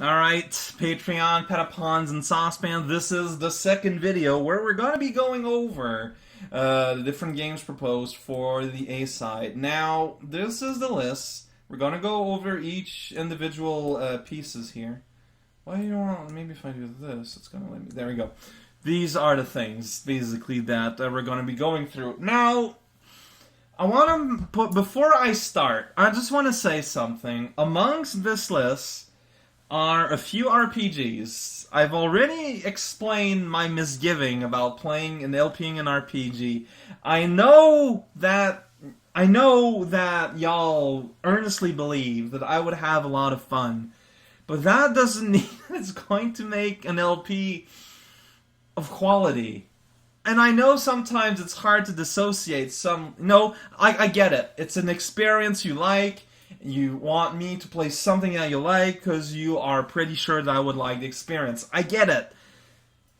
Alright, Patreon, Petapons, and Saucepans, this is the second video where we're going to be going over the different games proposed for the A side. Now, this is the list. We're going to go over each individual pieces here. Why do you want, maybe if I do this, it's going to let me, there we go. These are the things, basically, that we're going to be going through. Now, I want to put, before I start, I just want to say something. Amongst this list are a few RPGs. I've already explained my misgiving about playing and LPing an RPG. I know that y'all earnestly believe that I would have a lot of fun, but that doesn't mean it's going to make an LP of quality. And I know sometimes it's hard to dissociate some. No, I get it. It's an experience you like. You want me to play something that you like because you are pretty sure that I would like the experience. I get it.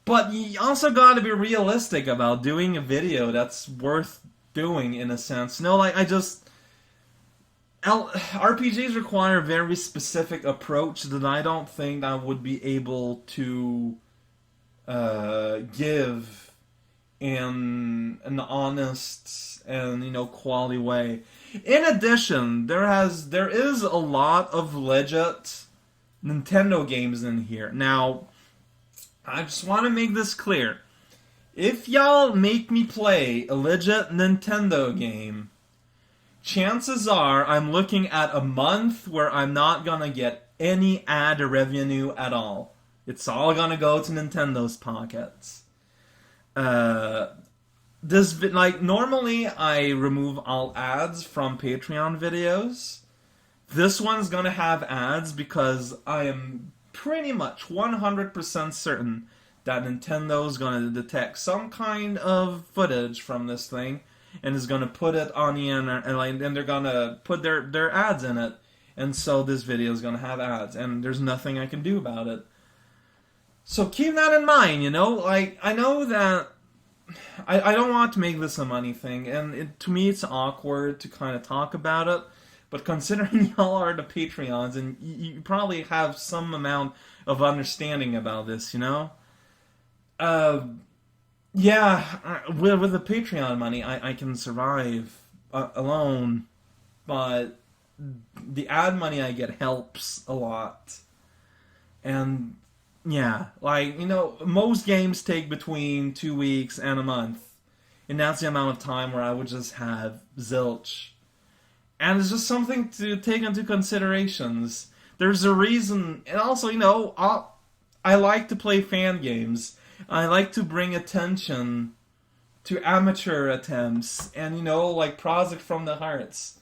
But you also gotta be realistic about doing a video that's worth doing, in a sense. No, like, RPGs require a very specific approach that I don't think I would be able to give in an honest and quality way. In addition, there is a lot of legit Nintendo games in here. Now, I just want to make this clear. If y'all make me play a legit Nintendo game, chances are I'm looking at a month where I'm not gonna get any ad revenue at all. It's all gonna go to Nintendo's pockets. Normally I remove all ads from Patreon videos. This one's gonna have ads because I am pretty much 100% certain that Nintendo's gonna detect some kind of footage from this thing and is gonna put it on the internet, and they're gonna put their ads in it, and so this video is gonna have ads, and there's nothing I can do about it. So keep that in mind, like, I know that I don't want to make this a money thing, and to me it's awkward to kind of talk about it, but considering y'all are the Patreons, and you probably have some amount of understanding about this, yeah, with the Patreon money, I can survive alone, but the ad money I get helps a lot. And yeah, like, most games take between 2 weeks and a month. And that's the amount of time where I would just have zilch. And it's just something to take into considerations. There's a reason, and also, I like to play fan games. I like to bring attention to amateur attempts, and, like Project from the Hearts.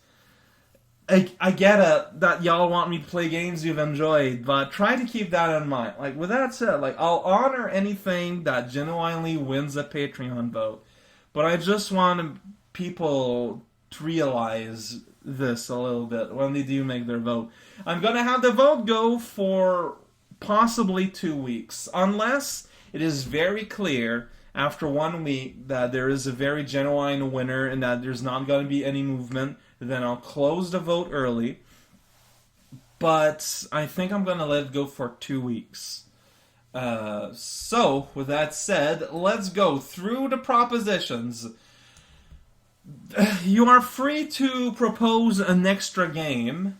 I get it that y'all want me to play games you've enjoyed, but try to keep that in mind. Like, with that said, like, I'll honor anything that genuinely wins a Patreon vote, but I just want people to realize this a little bit when they do make their vote. I'm gonna have the vote go for possibly 2 weeks, unless it is very clear after 1 week that there is a very genuine winner and that there's not going to be any movement. Then I'll close the vote early. But I think I'm going to let it go for 2 weeks. So, with that said, let's go through the propositions. You are free to propose an extra game,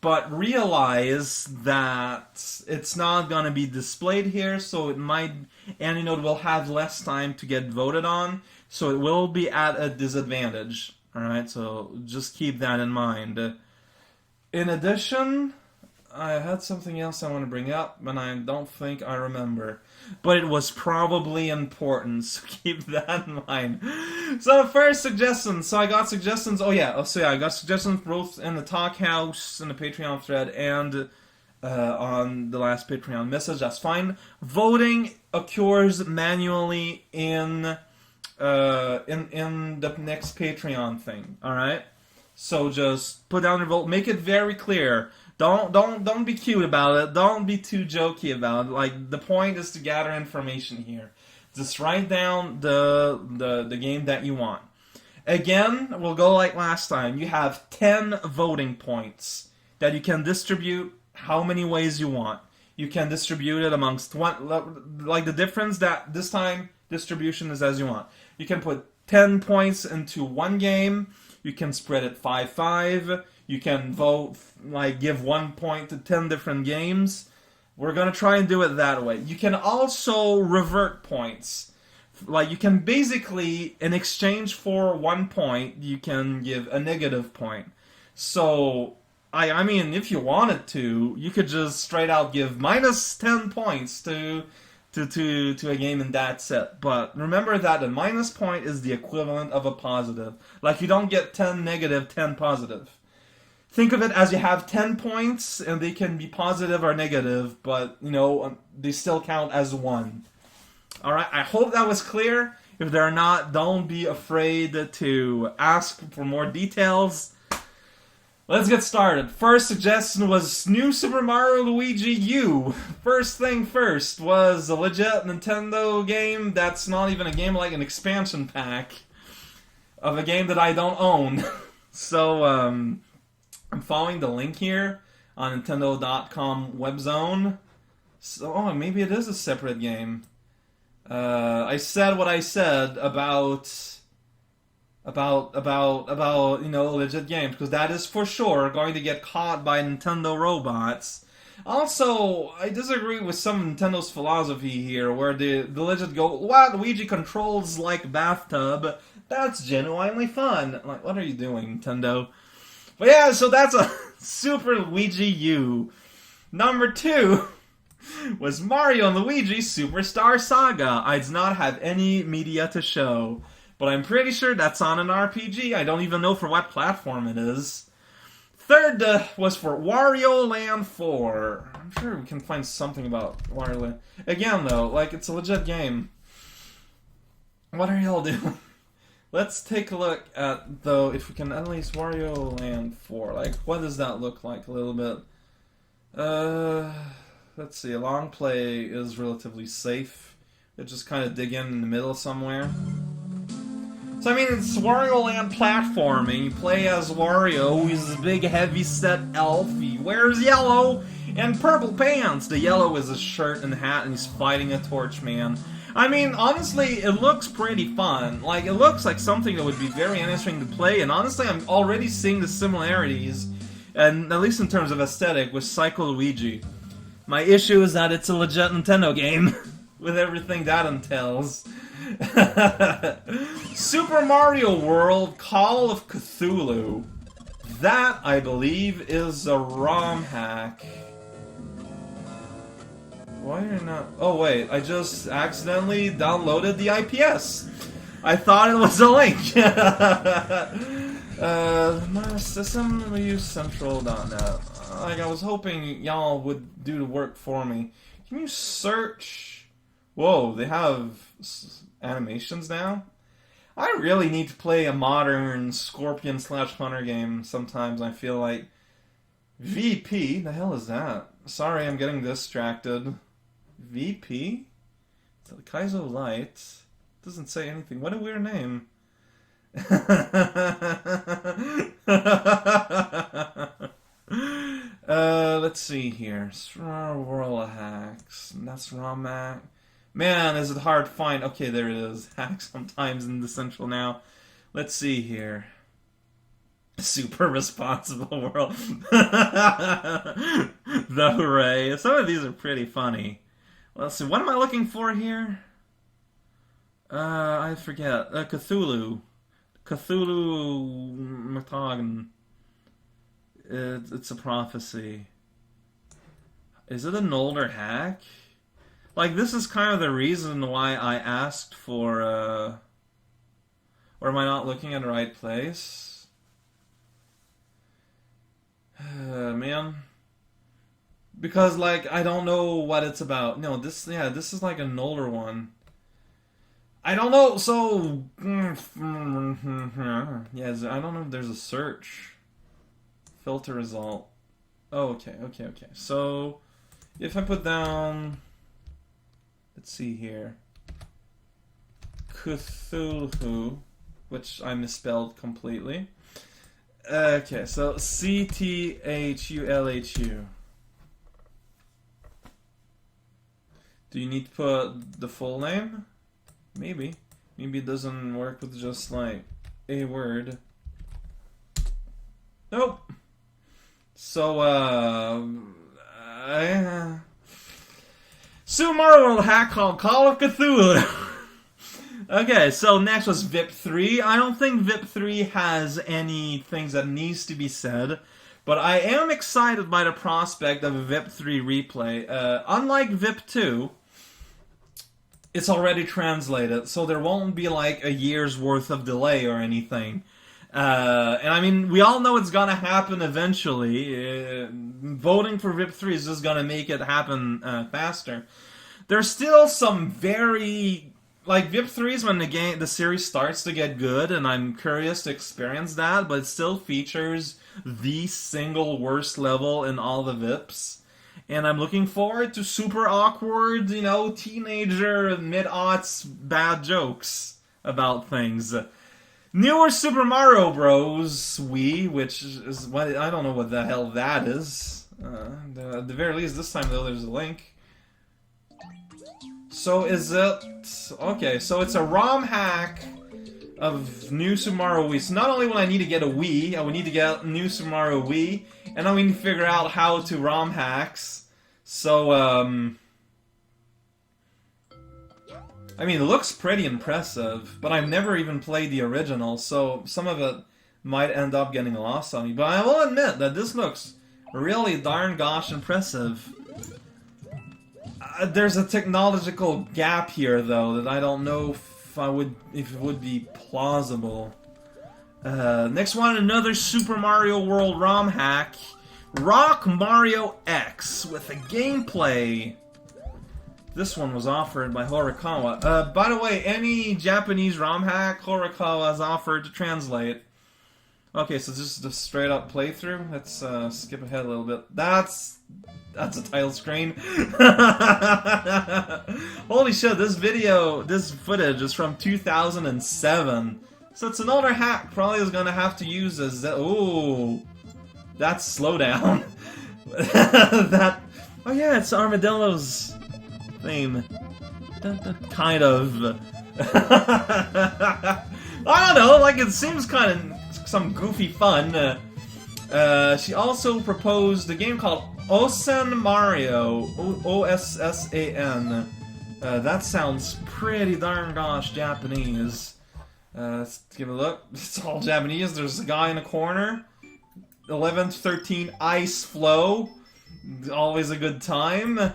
but realize that it's not going to be displayed here, so it might, and it will have less time to get voted on, so it will be at a disadvantage. Alright, so just keep that in mind. In addition, I had something else I want to bring up, and I don't think I remember. But it was probably important, so keep that in mind. So the first suggestion, I got suggestions, I got suggestions both in the Talk House, in the Patreon thread, and on the last Patreon message. That's fine. Voting occurs manually in the next Patreon thing. All right, so just put down your vote. Make it very clear. Don't be cute about it. Don't be too jokey about it. Like, the point is to gather information here. Just write down the game that you want. Again, we'll go like last time. You have 10 voting points that you can distribute how many ways you want. You can distribute it amongst one, like the difference that this time distribution is as you want. You can put 10 points into one game. You can spread it 5-5. You can vote, like, give 1 point to 10 different games. We're going to try and do it that way. You can also revert points. Like, you can basically, in exchange for 1 point, you can give a negative point. So, I mean, if you wanted to, you could just straight out give minus 10 points to a game in that set. But remember that a minus point is the equivalent of a positive. Like, you don't get 10 negative, 10 positive. Think of it as you have 10 points, and they can be positive or negative, but, you know, they still count as 1. Alright, I hope that was clear. If they're not, don't be afraid to ask for more details. Let's get started. First suggestion was New Super Mario Luigi U. First thing first was a legit Nintendo game that's not even a game, like an expansion pack of a game that I don't own. So, I'm following the link here on Nintendo.com webzone. So, maybe it is a separate game. I said what I said about you know, legit games, because that is for sure going to get caught by Nintendo robots. Also, I disagree with some of Nintendo's philosophy here, where the legit go, what, Luigi controls like bathtub? That's genuinely fun. Like, what are you doing, Nintendo? But yeah, so that's a Super Luigi U. Number 2 was Mario and Luigi Superstar Saga. I did not have any media to show, but I'm pretty sure that's on an RPG. I don't even know for what platform it is. Third was for Wario Land 4. I'm sure we can find something about Wario Land. Again, though, like, it's a legit game. What are y'all doing? Let's take a look at, though, if we can at least Wario Land 4. Like, what does that look like a little bit? Let's see. A long play is relatively safe. It just kind of dig in the middle somewhere. So, I mean, it's Wario Land platforming. You play as Wario. He's a big, heavy-set elf. He wears yellow and purple pants. The yellow is his shirt and hat, and he's fighting a torch man. I mean, honestly, it looks pretty fun. Like, it looks like something that would be very interesting to play, and honestly, I'm already seeing the similarities, and at least in terms of aesthetic, with Psycho Luigi. My issue is that it's a legit Nintendo game, with everything that entails. Super Mario World Call of Cthulhu. That, I believe, is a ROM hack. Why are you not... Oh, wait, I just accidentally downloaded the IPS. I thought it was a link. My system, we use central.net. Like, I was hoping y'all would do the work for me. Can you search... Whoa, they have animations now? I really need to play a modern Scorpion/Hunter game sometimes, I feel like. VP? The hell is that? Sorry, I'm getting distracted. VP? Kaizo Light? Doesn't say anything. What a weird name. Let's see here. World Hacks. That's ROM hack. Man, is it hard to find. Okay, there it is. Hack sometimes in the central now. Let's see here. Super responsible world. The hooray. Some of these are pretty funny. Let's see. What am I looking for here? I forget. Cthulhu. Cthulhu Matagan. It's a prophecy. Is it an older hack? Like, this is kind of the reason why I asked for, or am I not looking at the right place? Man. Because, like, I don't know what it's about. No, this is like an older one. I don't know, so... Yeah, I don't know if there's a search. Filter result. Oh, okay. So, if I put down... Let's see here. Cthulhu, which I misspelled completely. Okay, so Cthulhu. Do you need to put the full name? Maybe. Maybe it doesn't work with just like a word. Nope. So, Super Mario World hack called Call of Cthulhu. Okay, so next was VIP 3. I don't think VIP 3 has any things that needs to be said, but I am excited by the prospect of a VIP 3 replay. Unlike VIP 2, it's already translated, so there won't be like a year's worth of delay or anything. And I mean, we all know it's gonna happen eventually. Voting for VIP 3 is just gonna make it happen faster. There's still some very... Like, VIP 3 is when the series starts to get good, and I'm curious to experience that, but it still features the single worst level in all the VIPs. And I'm looking forward to super awkward, you know, teenager, mid-aughts bad jokes about things. Newer Super Mario Bros. Wii, which is what I don't know what the hell that is. At the very least, this time though, there's a link. So is it... Okay, so it's a ROM hack of New Super Mario Wii. So not only will I need to get a Wii, I will need to get New Super Mario Wii, and then we need to figure out how to ROM hacks. So, I mean, it looks pretty impressive, but I've never even played the original, so some of it might end up getting lost on me. But I will admit that this looks really darn gosh impressive. There's a technological gap here, though, that I don't know if it would be plausible. Next one, another Super Mario World ROM hack. Rock Mario X with a gameplay. This one was offered by Horikawa. By the way, any Japanese ROM hack, Horikawa has offered to translate. Okay, so this is a straight up playthrough. Let's skip ahead a little bit. That's a title screen. Holy shit, this footage is from 2007. So it's another hack. Probably is gonna have to use a ooh, that's slowdown. Oh yeah, it's Armadillo's theme. Kind of. I don't know, like it seems kind of some goofy fun. She also proposed a game called Ossen Mario. O-S-S-A-N. That sounds pretty darn gosh Japanese. Let's give it a look. It's all Japanese. There's a guy in a corner. 11 to 13 Ice Flow. Always a good time.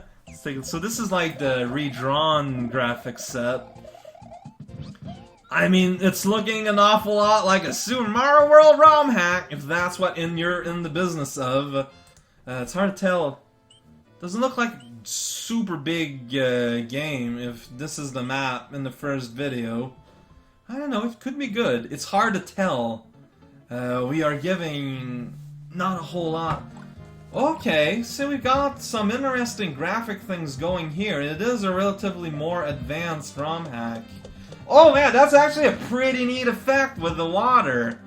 So this is like the redrawn graphics set. I mean, it's looking an awful lot like a Super Mario World ROM hack, if that's what you're in the business of. It's hard to tell. Doesn't look like a super big game if this is the map in the first video. I don't know, it could be good. It's hard to tell. We are giving not a whole lot. Okay, so we've got some interesting graphic things going here. It is a relatively more advanced ROM hack. Oh man, that's actually a pretty neat effect with the water.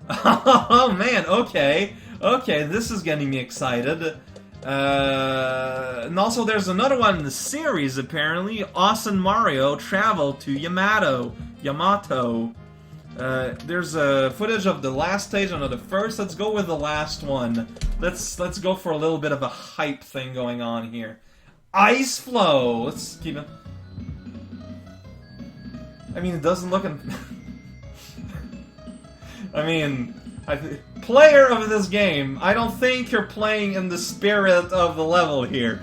Oh man, okay. Okay, this is getting me excited. And also there's another one in the series, apparently. Ossen Mario Travel to Yamato. There's a footage of the last stage and of the first. Let's go with the last one. Let's go for a little bit of a hype thing going on here. Ice Flow! Let's keep it... I mean, it doesn't look... I mean... Player of this game, I don't think you're playing in the spirit of the level here.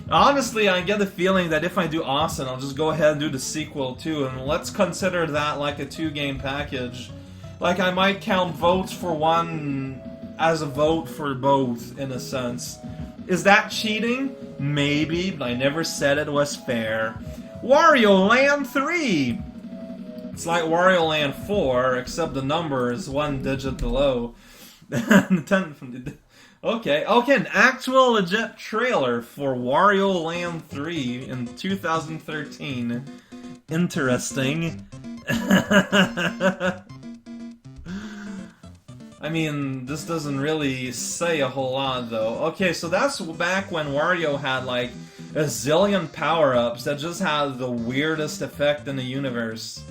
Honestly, I get the feeling that if I do Ossen, I'll just go ahead and do the sequel too, and let's consider that like a 2-game package. Like, I might count votes for one as a vote for both, in a sense. Is that cheating? Maybe, but I never said it was fair. Wario Land 3! It's like Wario Land 4, except the number is 1 digit below. Okay, an actual legit trailer for Wario Land 3 in 2013. Interesting. I I mean, this doesn't really say a whole lot, though. Okay, so that's back when Wario had, like, a zillion power-ups that just had the weirdest effect in the universe.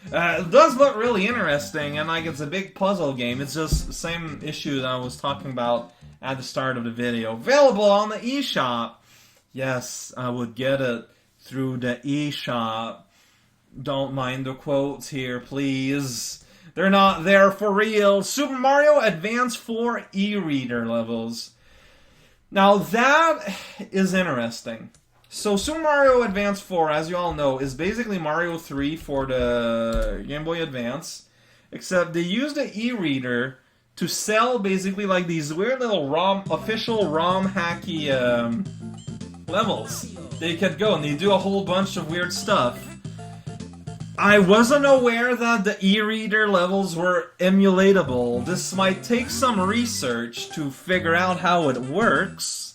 It does look really interesting, and, like, it's a big puzzle game. It's just the same issue that I was talking about at the start of the video. Available on the eShop! Yes, I would get it through the eShop. Don't mind the quotes here, please. They're not there for real. Super Mario Advance 4 e-reader levels. Now that is interesting. So Super Mario Advance 4, as you all know, is basically Mario 3 for the Game Boy Advance. Except they used the e-reader to sell basically like these weird little official ROM hacky levels. They could go and they do a whole bunch of weird stuff. I wasn't aware that the e-reader levels were emulatable. This might take some research to figure out how it works,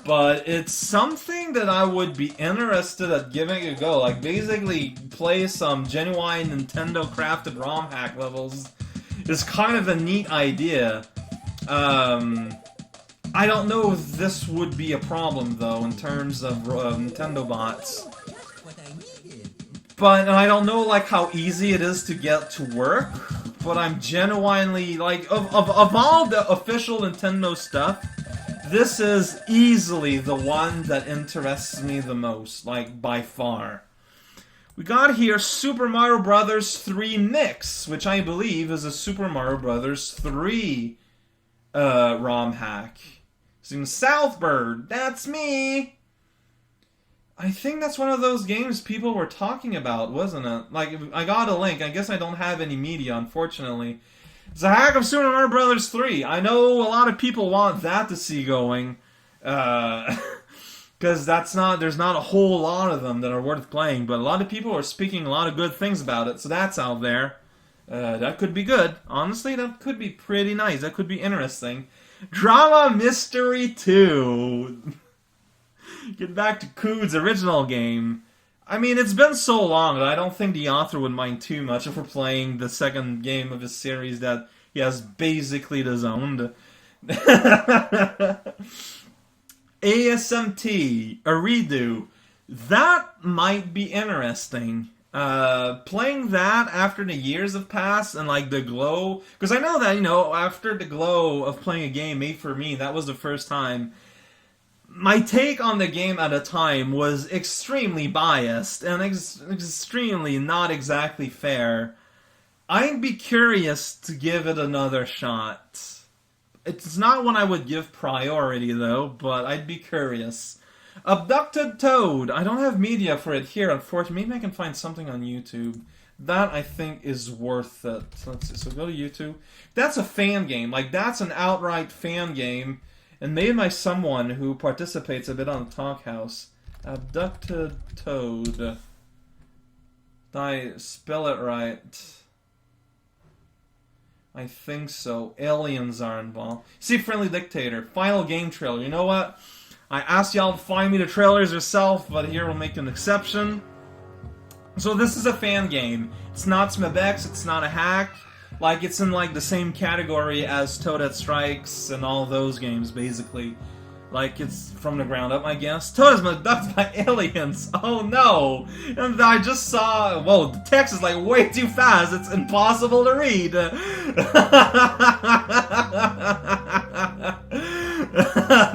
but it's something that I would be interested at giving a go. Like, basically play some genuine Nintendo crafted ROM hack levels is kind of a neat idea. I don't know if this would be a problem, though, in terms of Nintendo bots. But I don't know, like, how easy it is to get to work. But I'm genuinely, like, of all the official Nintendo stuff, this is easily the one that interests me the most, like, by far. We got here Super Mario Bros. 3 Mix, which I believe is a Super Mario Bros. 3 ROM hack. Sing Southbird, that's me! I think that's one of those games people were talking about, wasn't it? Like, I got a link. I guess I don't have any media, unfortunately. It's a hack of Super Mario Bros. 3. I know a lot of people want that to see going. Because there's not a whole lot of them that are worth playing. But a lot of people are speaking a lot of good things about it, so that's out there. That could be good. Honestly, that could be pretty nice. That could be interesting. Drama Mystery 2. Get back to Cood's original game. I mean, it's been so long that I don't think the author would mind too much if we're playing the second game of his series that he has basically disowned. ASMT, a redo. That might be interesting. Playing that after the years have passed and like the glow, because I know that, you know, after the glow of playing a game made for me, that was the first time. My take on the game at the time was extremely biased and extremely not exactly fair. I'd be curious to give it another shot. It's not one I would give priority, though, but I'd be curious. Abducted Toad. I don't have media for it here, unfortunately. Maybe I can find something on YouTube. That, I think, is worth it. Let's see. So go to YouTube. That's a fan game. Like, that's an outright fan game. And made by someone who participates a bit on the Talk House. Abducted Toad. Did I spell it right? I think so. Aliens are involved. See, Friendly Dictator. Final game trailer. You know what? I asked y'all to find me the trailers yourself, but here we'll make an exception. So this is a fan game. It's not SMBX, it's not a hack. Like, it's in, like, the same category as Toadette Strikes and all those games, basically. Like, it's from the ground up, I guess. Toad is abducted by aliens! Oh, no! And I just saw... Whoa, the text is, like, way too fast. It's impossible to read.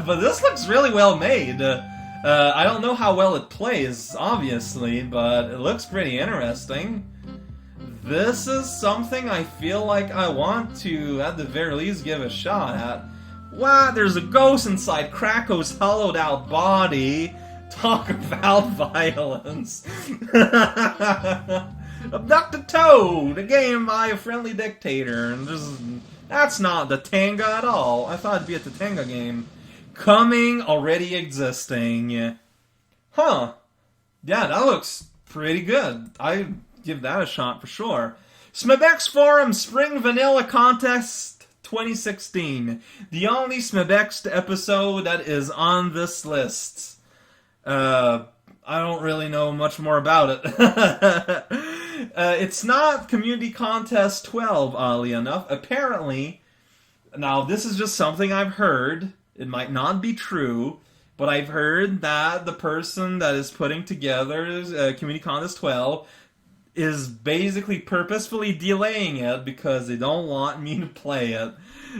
But this looks really well made. I don't know how well it plays, obviously, but it looks pretty interesting. This is something I feel like I want to, at the very least, give a shot at. What? There's a ghost inside Krako's hollowed-out body. Talk about violence. Abducted Toad, a game by a Friendly Dictator. And that's not the Tanga at all. I thought it'd be a Tanga game. Coming, already existing. Huh. Yeah, that looks pretty good. I give that a shot for sure. SMBX Forum Spring Vanilla Contest 2016. The only SMBX episode that is on this list. I don't really know much more about it. It's not Community Contest 12, oddly enough. Apparently, Now, this is just something I've heard. It might not be true, but I've heard that the person that is putting together Community Contest 12 is basically purposefully delaying it because they don't want me to play it.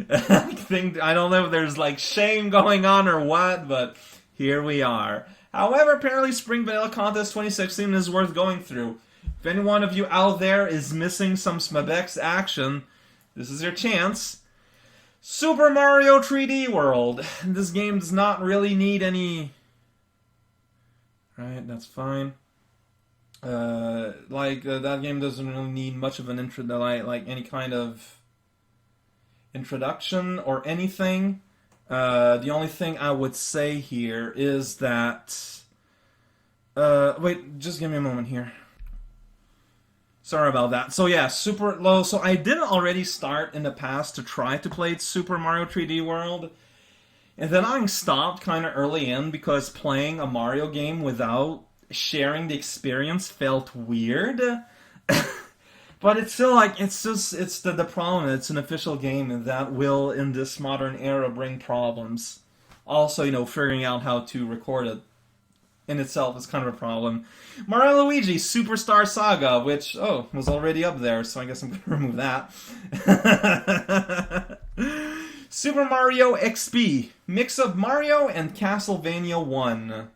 I don't know if there's like shame going on or what, but here we are. However, apparently Spring Vanilla Contest 2016 is worth going through. If any one of you out there is missing some Smabex action, this is your chance. Super Mario 3D World. This game does not really need any... Right, that's fine. That game doesn't really need much of an intro, like any kind of introduction or anything. The only thing I would say here is that... wait, just give me a moment here. Sorry about that. So yeah, Super Low. So I did already start in the past to try to play Super Mario 3D World. And then I stopped kind of early in because playing a Mario game without sharing the experience felt weird. But it's still like, it's the problem. It's an official game and that will, in this modern era, bring problems. Also, you know, figuring out how to record it in itself is kind of a problem. Mario & Luigi Superstar Saga, which, was already up there, so I guess I'm going to remove that. Super Mario XP, mix of Mario and Castlevania 1.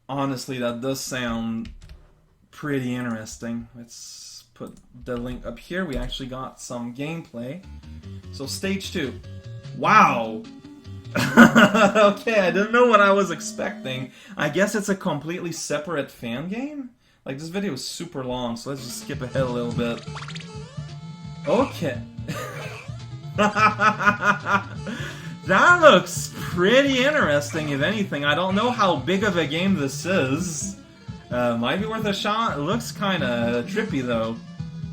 Honestly, that does sound pretty interesting. Let's put the link up here. We actually got some gameplay. So, Stage 2. Wow! Okay, I didn't know what I was expecting. I guess it's a completely separate fan game? Like, this video is super long, so let's just skip ahead a little bit. Okay. That looks pretty interesting, if anything. I don't know how big of a game this is. Might be worth a shot. It looks kind of trippy, though.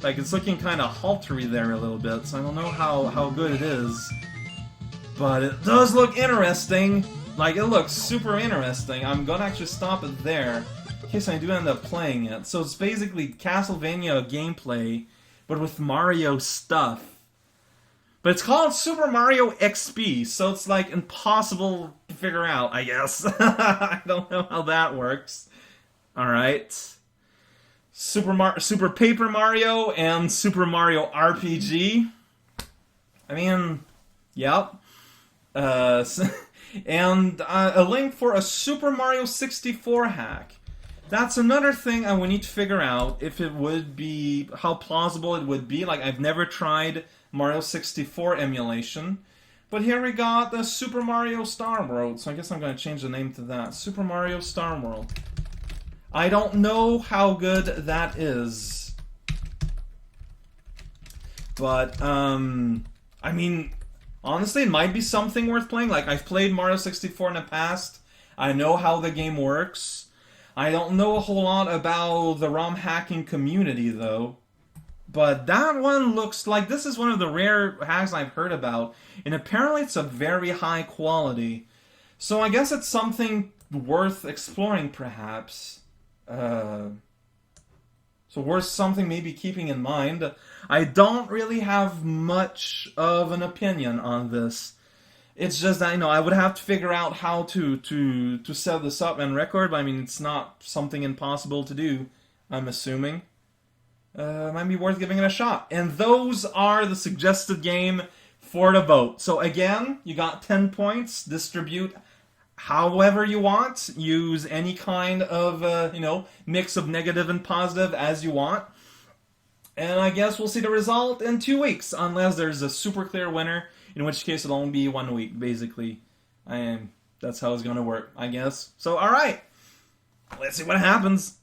Like, it's looking kind of haltery there a little bit, so I don't know how good it is. But it does look interesting. Like, it looks super interesting. I'm gonna actually stop it there in case I do end up playing it. So it's basically Castlevania gameplay, but with Mario stuff. But it's called Super Mario XP, so it's like impossible to figure out, I guess. I don't know how that works. Alright. Super Paper Mario and Super Mario RPG. I mean, yep. And a link for a Super Mario 64 hack. That's another thing I would need to figure out if it would be, how plausible it would be. Like, I've never tried Mario 64 emulation. But here we got the Super Mario Star World, so I guess I'm going to change the name to that. Super Mario Star World. I don't know how good that is. But, I mean... Honestly, it might be something worth playing. Like, I've played Mario 64 in the past. I know how the game works. I don't know a whole lot about the ROM hacking community, though. But that one looks like this is one of the rare hacks I've heard about. And apparently it's a very high quality. So I guess it's something worth exploring, perhaps. So worth something maybe keeping in mind. I don't really have much of an opinion on this. It's just that, you know, I would have to figure out how to set this up and record, but I mean, it's not something impossible to do, I'm assuming. Might be worth giving it a shot. And those are the suggested game for the vote. So again, you got 10 points, distribute however you want, use any kind of, mix of negative and positive as you want. And I guess we'll see the result in 2 weeks, unless there's a super clear winner, in which case it'll only be 1 week, basically. And that's how it's gonna work, I guess. So, alright. Let's see what happens.